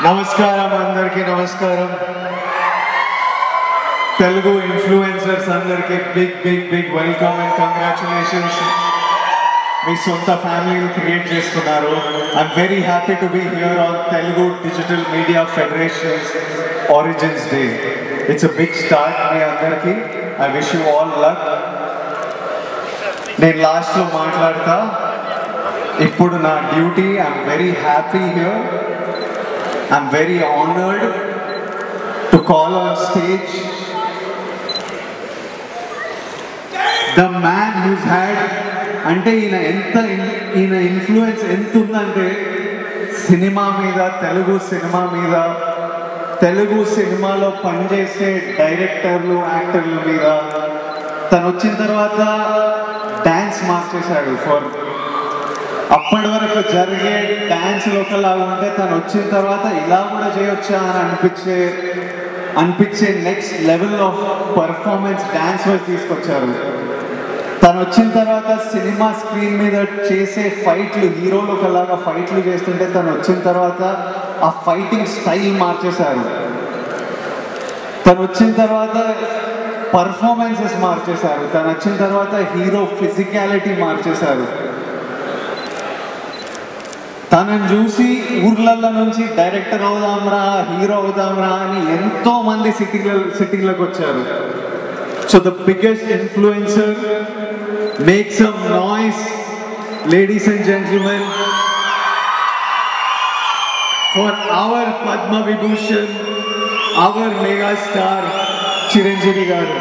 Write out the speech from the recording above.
నమస్కారం అందరికీ నమస్కారం తెలుగు ఇన్ఫ్లుయెన్సర్స్ అందరికీ బిగ్ వెల్కమ్ అండ్ కంగ్రాచులేషన్స్ మీ సొంత ఫ్యామిలీని క్రియేట్ చేసుకున్నారు I'm very happy to be here on Telugu digital media federation's origins day it's a big start మీ అందరికీ I wish you all luck నేను లాస్ట్లో మాట్లాడతా ఇప్పుడు నా duty I'm very happy here I'm very honored to call on stage the man who's had ante ina influence entundante cinema meeda telugu cinema lo panchese directorlu actorlu meeda tanu vachin tarvata dance marchesadu for అప్పటి వరకు జరిగే డ్యాన్స్లు ఒకలాగా ఉంటే తను వచ్చిన తర్వాత ఇలా కూడా చేయొచ్చా అని అనిపించే next level of performance dance wise తీసుకొచ్చారు. తను వచ్చిన తర్వాత సినిమా స్క్రీన్ మీద చేసే ఫైట్లు హీరోలు ఒకలాగా ఫైట్లు చేస్తుంటే తను వచ్చిన తర్వాత ఆ ఫైటింగ్ స్టైల్ మార్చేశారు. తను వచ్చిన తర్వాత పర్ఫార్మెన్సెస్ మార్చేశారు. తను వచ్చిన తర్వాత హీరో ఫిజికాలిటీ మార్చేశారు. తనని చూసి ఊర్లల్లో నుంచి డైరెక్టర్ అవుదాంరా హీరో అవుదాంరా అని ఎంతో మంది సిటీలకు వచ్చారు. So the biggest influencer make some noise ladies and gentlemen for our Padma Vibhushan our mega star Chiranjeevi గారు.